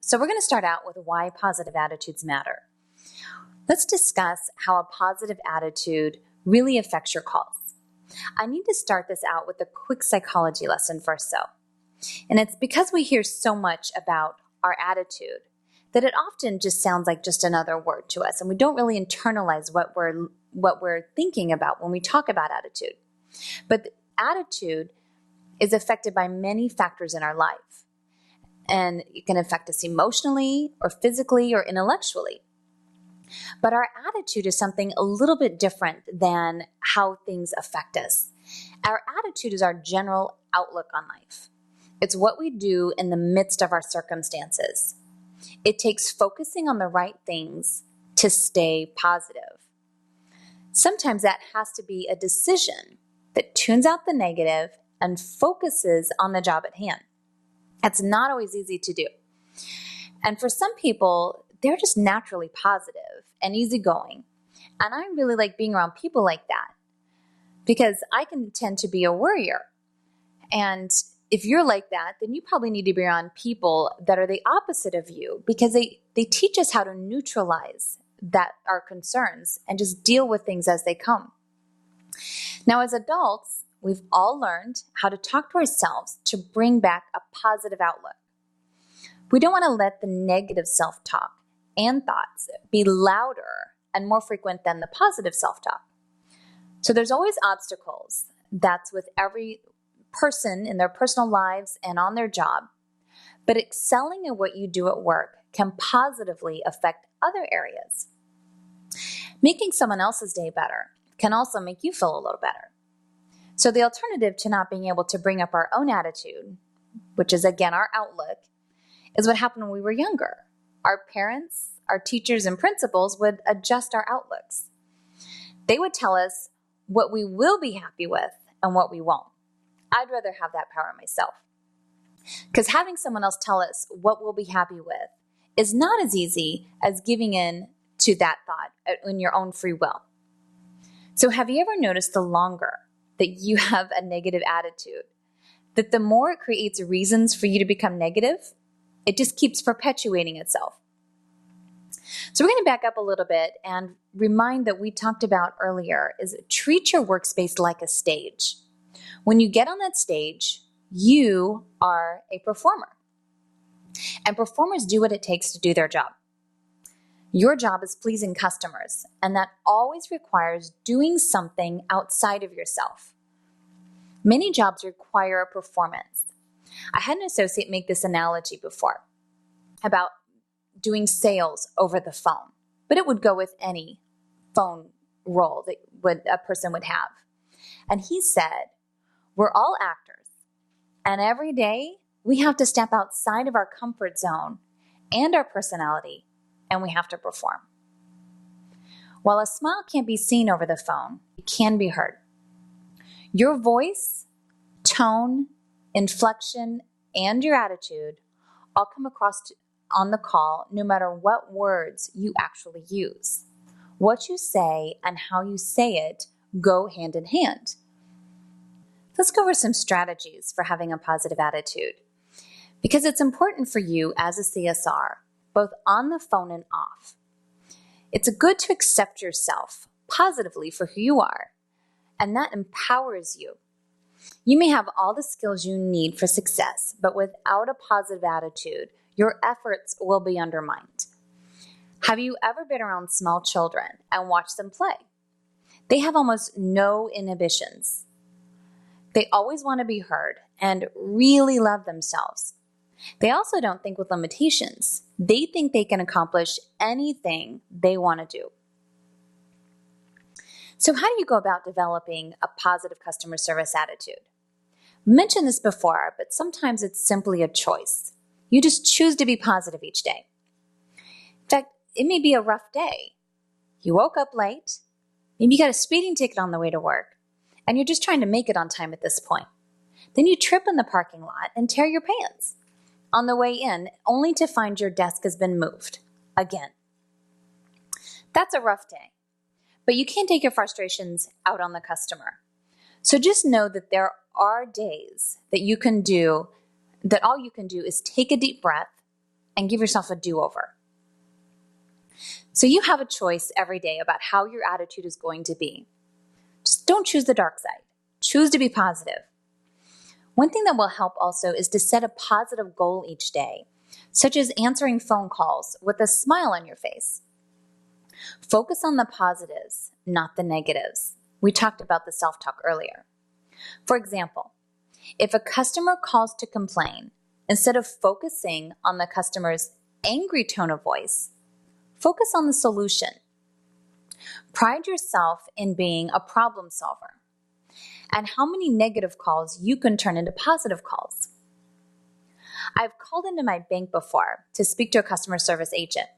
So we're going to start out with why positive attitudes matter. Let's discuss how a positive attitude really affects your calls. I need to start this out with a quick psychology lesson first, though. And it's because we hear so much about our attitude that it often just sounds like just another word to us, and we don't really internalize what we're thinking about when we talk about attitude. But attitude is affected by many factors in our life, and it can affect us emotionally or physically or intellectually. But our attitude is something a little bit different than how things affect us. Our attitude is our general outlook on life. It's what we do in the midst of our circumstances. It takes focusing on the right things to stay positive. Sometimes that has to be a decision that tunes out the negative and focuses on the job at hand. That's not always easy to do. And for some people, they're just naturally positive and easygoing. And I really like being around people like that because I can tend to be a worrier. And if you're like that, then you probably need to be around people that are the opposite of you because they teach us how to neutralize our concerns and just deal with things as they come. Now, as adults, we've all learned how to talk to ourselves to bring back a positive outlook. We don't want to let the negative self-talk and thoughts be louder and more frequent than the positive self-talk. So there's always obstacles. That's with every person in their personal lives and on their job. But excelling at what you do at work can positively affect other areas. Making someone else's day better can also make you feel a little better. So the alternative to not being able to bring up our own attitude, which is again our outlook, is what happened when we were younger. Our parents, our teachers, and principals would adjust our outlooks. They would tell us what we will be happy with and what we won't. I'd rather have that power myself. Because having someone else tell us what we'll be happy with is not as easy as giving in to that thought in your own free will. So have you ever noticed the longer that you have a negative attitude, that the more it creates reasons for you to become negative, it just keeps perpetuating itself. So we're going to back up a little bit and remind that we talked about earlier is treat your workspace like a stage. When you get on that stage, you are a performer. And performers do what it takes to do their job. Your job is pleasing customers, and that always requires doing something outside of yourself. Many jobs require a performance. I had an associate make this analogy before about doing sales over the phone, but it would go with any phone role that a person would have. And he said, we're all actors, and every day we have to step outside of our comfort zone and our personality, and we have to perform. While a smile can't be seen over the phone, it can be heard. Your voice, tone, inflection, and your attitude all come across on the call no matter what words you actually use. What you say and how you say it go hand in hand. Let's go over some strategies for having a positive attitude because it's important for you as a CSR, both on the phone and off. It's good to accept yourself positively for who you are, and that empowers you. You may have all the skills you need for success, but without a positive attitude, your efforts will be undermined. Have you ever been around small children and watched them play? They have almost no inhibitions. They always want to be heard and really love themselves. They also don't think with limitations. They think they can accomplish anything they want to do. So how do you go about developing a positive customer service attitude? I mentioned this before, but sometimes it's simply a choice. You just choose to be positive each day. In fact, it may be a rough day. You woke up late, maybe you got a speeding ticket on the way to work, and you're just trying to make it on time at this point. Then you trip in the parking lot and tear your pants on the way in, only to find your desk has been moved again. That's a rough day, but you can't take your frustrations out on the customer. So just know that there are days that all you can do is take a deep breath and give yourself a do-over. So you have a choice every day about how your attitude is going to be. Just don't choose the dark side. Choose to be positive. One thing that will help also is to set a positive goal each day, such as answering phone calls with a smile on your face. Focus on the positives, not the negatives. We talked about the self-talk earlier. For example, if a customer calls to complain, instead of focusing on the customer's angry tone of voice, focus on the solution. Pride yourself in being a problem solver and how many negative calls you can turn into positive calls. I've called into my bank before to speak to a customer service agent.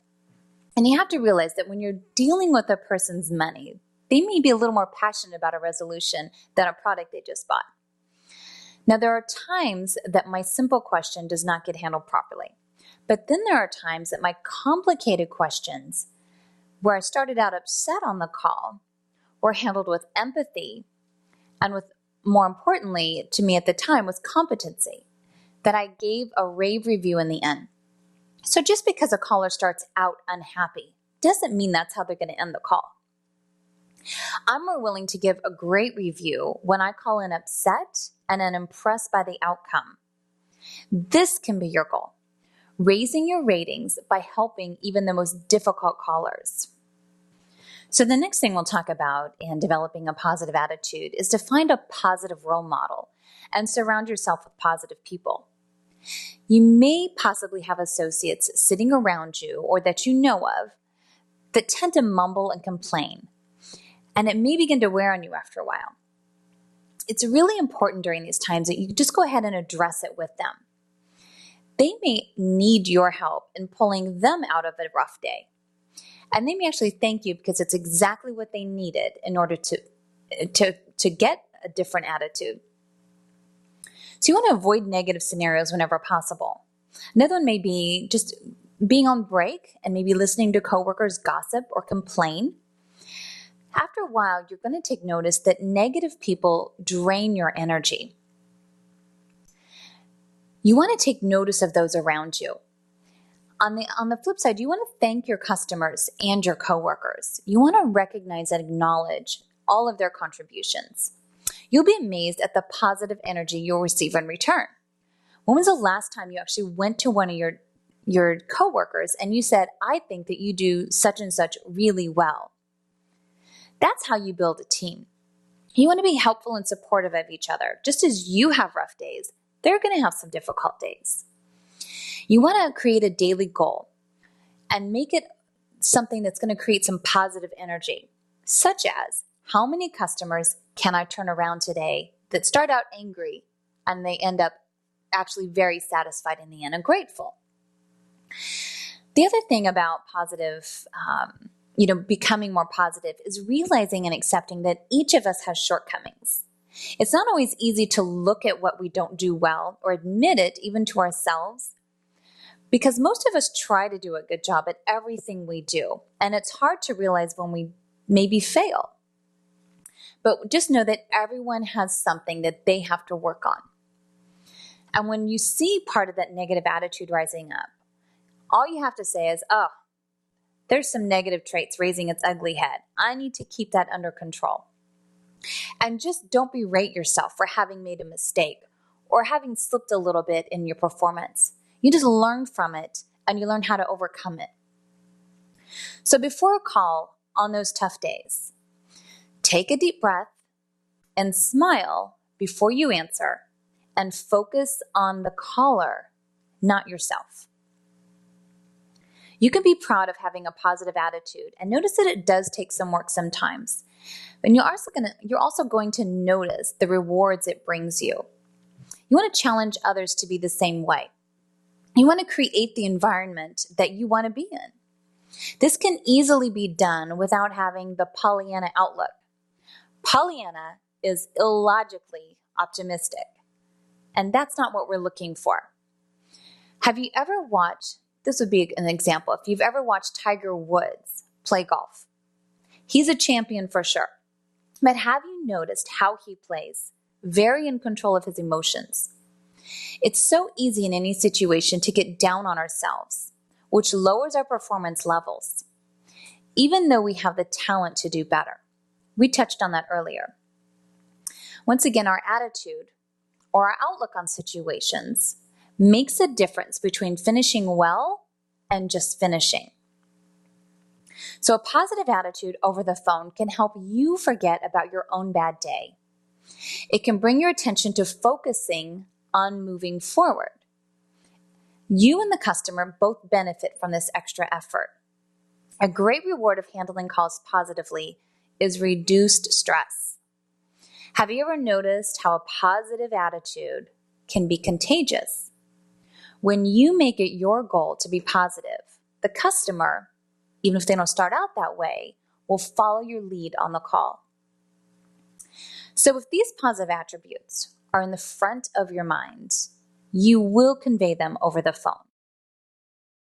And you have to realize that when you're dealing with a person's money, they may be a little more passionate about a resolution than a product they just bought. Now, there are times that my simple question does not get handled properly. But then there are times that my complicated questions, where I started out upset on the call, were handled with empathy and with, more importantly to me at the time, was competency, that I gave a rave review in the end. So just because a caller starts out unhappy doesn't mean that's how they're going to end the call. I'm more willing to give a great review when I call in upset and then impressed by the outcome. This can be your goal, raising your ratings by helping even the most difficult callers. So the next thing we'll talk about in developing a positive attitude is to find a positive role model and surround yourself with positive people. You may possibly have associates sitting around you or that you know of that tend to mumble and complain, and it may begin to wear on you after a while. It's really important during these times that you just go ahead and address it with them. They may need your help in pulling them out of a rough day. And they may actually thank you because it's exactly what they needed in order to get a different attitude. So you want to avoid negative scenarios whenever possible. Another one may be just being on break and maybe listening to coworkers gossip or complain. After a while, you're going to take notice that negative people drain your energy. You want to take notice of those around you. On the flip side, you want to thank your customers and your coworkers. You want to recognize and acknowledge all of their contributions. You'll be amazed at the positive energy you'll receive in return. When was the last time you actually went to one of your coworkers and you said, "I think that you do such and such really well"? That's how you build a team. You want to be helpful and supportive of each other. Just as you have rough days, they're going to have some difficult days. You want to create a daily goal and make it something that's going to create some positive energy, such as how many customers can I turn around today that start out angry and they end up actually very satisfied in the end and grateful. The other thing about positive, becoming more positive is realizing and accepting that each of us has shortcomings. It's not always easy to look at what we don't do well or admit it even to ourselves, because most of us try to do a good job at everything we do, and it's hard to realize when we maybe fail. But just know that everyone has something that they have to work on. And when you see part of that negative attitude rising up, all you have to say is, "Oh, there's some negative traits raising its ugly head. I need to keep that under control." And just don't berate yourself for having made a mistake or having slipped a little bit in your performance. You just learn from it and you learn how to overcome it. So before a call on those tough days, take a deep breath and smile before you answer and focus on the caller, not yourself. You can be proud of having a positive attitude and notice that it does take some work sometimes. And you're also going to notice the rewards it brings you. You want to challenge others to be the same way. You want to create the environment that you want to be in. This can easily be done without having the Pollyanna outlook. Pollyanna is illogically optimistic, and that's not what we're looking for. Have you ever watched, this would be an example, if you've ever watched Tiger Woods play golf, he's a champion for sure. But have you noticed how he plays? Very in control of his emotions. It's so easy in any situation to get down on ourselves, which lowers our performance levels, even though we have the talent to do better. We touched on that earlier. Once again, our attitude or our outlook on situations makes a difference between finishing well and just finishing. So a positive attitude over the phone can help you forget about your own bad day. It can bring your attention to focusing on moving forward. You and the customer both benefit from this extra effort. A great reward of handling calls positively is reduced stress. Have you ever noticed how a positive attitude can be contagious? When you make it your goal to be positive, the customer, even if they don't start out that way, will follow your lead on the call. So if these positive attributes are in the front of your mind, you will convey them over the phone.